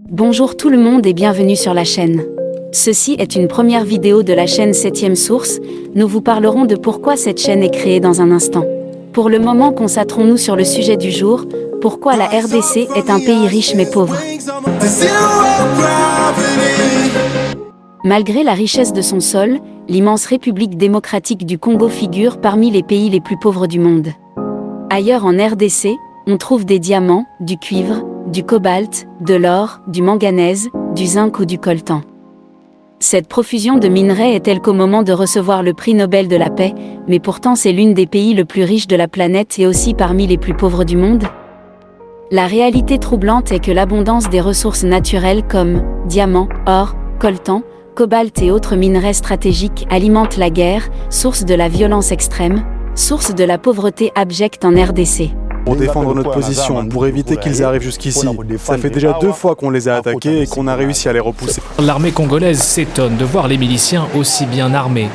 Bonjour tout le monde et bienvenue sur la chaîne. Ceci est une première vidéo de la chaîne 7ème Source, nous vous parlerons de pourquoi cette chaîne est créée dans un instant. Pour le moment, concentrons-nous sur le sujet du jour, pourquoi la RDC est un pays riche mais pauvre. Malgré la richesse de son sol, l'immense République démocratique du Congo figure parmi les pays les plus pauvres du monde. Ailleurs en RDC, on trouve des diamants, du cuivre, du cobalt, de l'or, du manganèse, du zinc ou du coltan. Cette profusion de minerais est telle qu'au moment de recevoir le prix Nobel de la paix, mais pourtant c'est l'une des pays le plus riches de la planète et aussi parmi les plus pauvres du monde. La réalité troublante est que l'abondance des ressources naturelles comme diamants, or, coltan, cobalt et autres minerais stratégiques alimente la guerre, source de la violence extrême, source de la pauvreté abjecte en RDC. Pour défendre notre position, pour éviter qu'ils arrivent jusqu'ici. Ça fait déjà 2 fois qu'on les a attaqués et qu'on a réussi à les repousser. L'armée congolaise s'étonne de voir les miliciens aussi bien armés.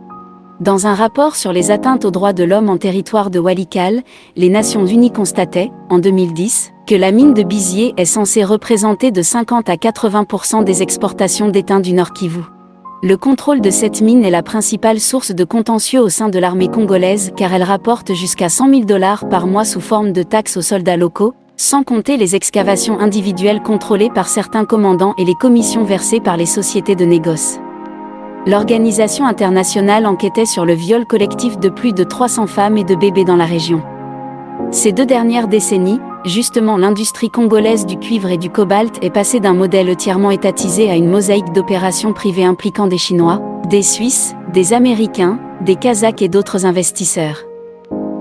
Dans un rapport sur les atteintes aux droits de l'homme en territoire de Walikale, les Nations Unies constataient, en 2010, que la mine de Bizier est censée représenter de 50 à 80% des exportations d'étain du Nord Kivu. Le contrôle de cette mine est la principale source de contentieux au sein de l'armée congolaise car elle rapporte jusqu'à 100 000 $ par mois sous forme de taxes aux soldats locaux, sans compter les excavations individuelles contrôlées par certains commandants et les commissions versées par les sociétés de négoce. L'organisation internationale enquêtait sur le viol collectif de plus de 300 femmes et de bébés dans la région. Ces 2 dernières décennies, justement l'industrie congolaise du cuivre et du cobalt est passée d'un modèle entièrement étatisé à une mosaïque d'opérations privées impliquant des Chinois, des Suisses, des Américains, des Kazakhs et d'autres investisseurs.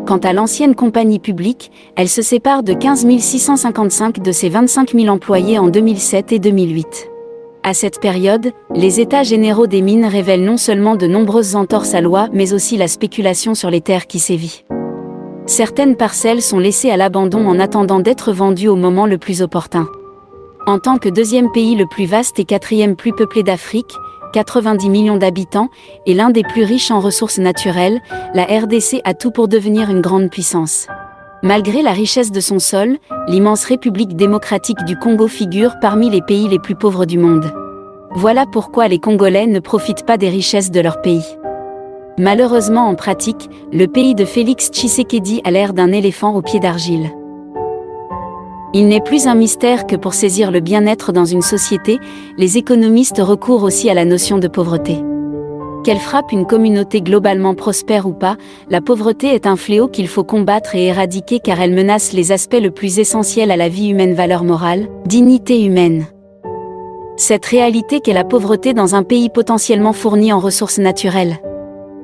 Quant à l'ancienne compagnie publique, elle se sépare de 15 655 de ses 25 000 employés en 2007 et 2008. À cette période, les états généraux des mines révèlent non seulement de nombreuses entorses à loi mais aussi la spéculation sur les terres qui sévit. Certaines parcelles sont laissées à l'abandon en attendant d'être vendues au moment le plus opportun. En tant que 2e pays le plus vaste et 4e plus peuplé d'Afrique, 90 millions d'habitants, et l'un des plus riches en ressources naturelles, la RDC a tout pour devenir une grande puissance. Malgré la richesse de son sol, l'immense République démocratique du Congo figure parmi les pays les plus pauvres du monde. Voilà pourquoi les Congolais ne profitent pas des richesses de leur pays. Malheureusement en pratique, le pays de Félix Tshisekedi a l'air d'un éléphant aux pieds d'argile. Il n'est plus un mystère que pour saisir le bien-être dans une société, les économistes recourent aussi à la notion de pauvreté. Qu'elle frappe une communauté globalement prospère ou pas, la pauvreté est un fléau qu'il faut combattre et éradiquer car elle menace les aspects le plus essentiels à la vie humaine: valeur morale, dignité humaine. Cette réalité qu'est la pauvreté dans un pays potentiellement fourni en ressources naturelles.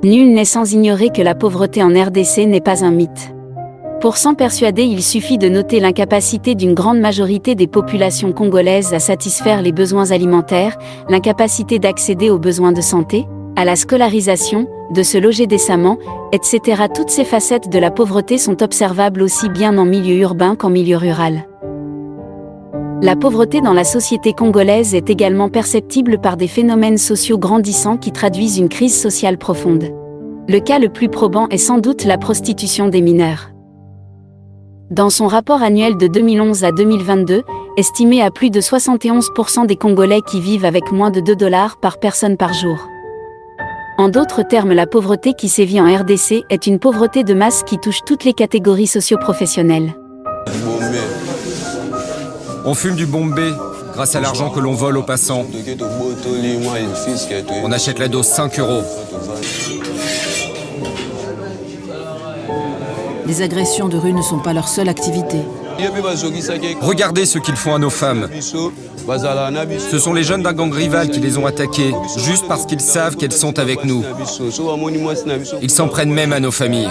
Nul n'est sans ignorer que la pauvreté en RDC n'est pas un mythe. Pour s'en persuader, il suffit de noter l'incapacité d'une grande majorité des populations congolaises à satisfaire les besoins alimentaires, l'incapacité d'accéder aux besoins de santé, à la scolarisation, de se loger décemment, etc. Toutes ces facettes de la pauvreté sont observables aussi bien en milieu urbain qu'en milieu rural. La pauvreté dans la société congolaise est également perceptible par des phénomènes sociaux grandissants qui traduisent une crise sociale profonde. Le cas le plus probant est sans doute la prostitution des mineurs. Dans son rapport annuel de 2011 à 2022, estimé à plus de 71% des Congolais qui vivent avec moins de 2 $ par personne par jour. En d'autres termes, la pauvreté qui sévit en RDC est une pauvreté de masse qui touche toutes les catégories socio-professionnelles. On fume du bombé grâce à l'argent que l'on vole aux passants. On achète la dose 5 €. Les agressions de rue ne sont pas leur seule activité. Regardez ce qu'ils font à nos femmes. Ce sont les jeunes d'un gang rival qui les ont attaquées, juste parce qu'ils savent qu'elles sont avec nous. Ils s'en prennent même à nos familles.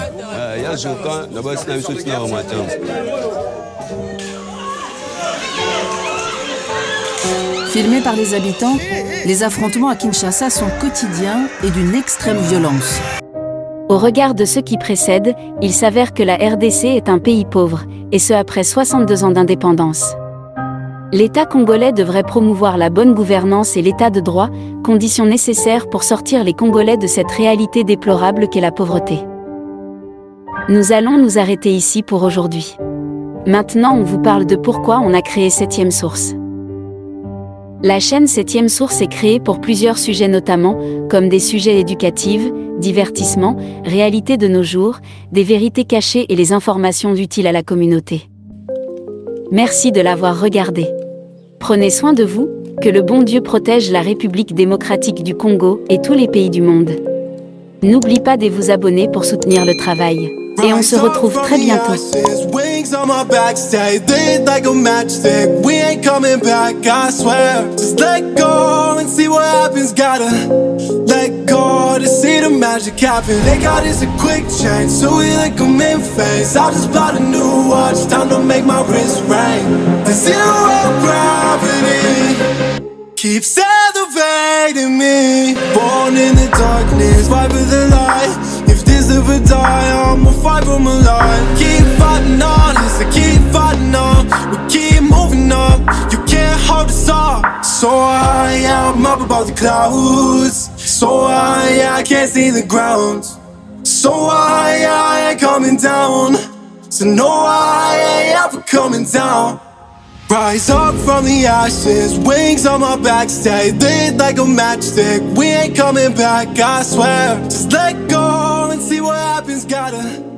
Filmés par les habitants, les affrontements à Kinshasa sont quotidiens et d'une extrême violence. Au regard de ce qui précède, il s'avère que la RDC est un pays pauvre, et ce après 62 ans d'indépendance. L'État congolais devrait promouvoir la bonne gouvernance et l'État de droit, conditions nécessaires pour sortir les Congolais de cette réalité déplorable qu'est la pauvreté. Nous allons nous arrêter ici pour aujourd'hui. Maintenant on vous parle de pourquoi on a créé 7ème Source. La chaîne 7e Source est créée pour plusieurs sujets notamment, comme des sujets éducatifs, divertissement, réalité de nos jours, des vérités cachées et les informations utiles à la communauté. Merci de l'avoir regardé. Prenez soin de vous, que le bon Dieu protège la République démocratique du Congo et tous les pays du monde. N'oublie pas de vous abonner pour soutenir le travail. Et on se retrouve très bientôt. On my back, stay lit like a matchstick. We ain't coming back, I swear. Just let go and see what happens. Gotta let go to see the magic happen. They got this a quick change, so we like them in phase. I just bought a new watch, time to make my wrist ring. The zero gravity keeps elevating me. Born in the darkness, fight for the light. If this ever die, I'ma fight for my life. Keep fighting on, I keep fighting on. We keep moving up, you can't hold us up. So high, I'm up above the clouds. So high, I can't see the ground. So high, I ain't coming down. So no, I ain't ever coming down. Rise up from the ashes, wings on my back, stay lit like a matchstick. We ain't coming back, I swear. Just let go and see what happens, gotta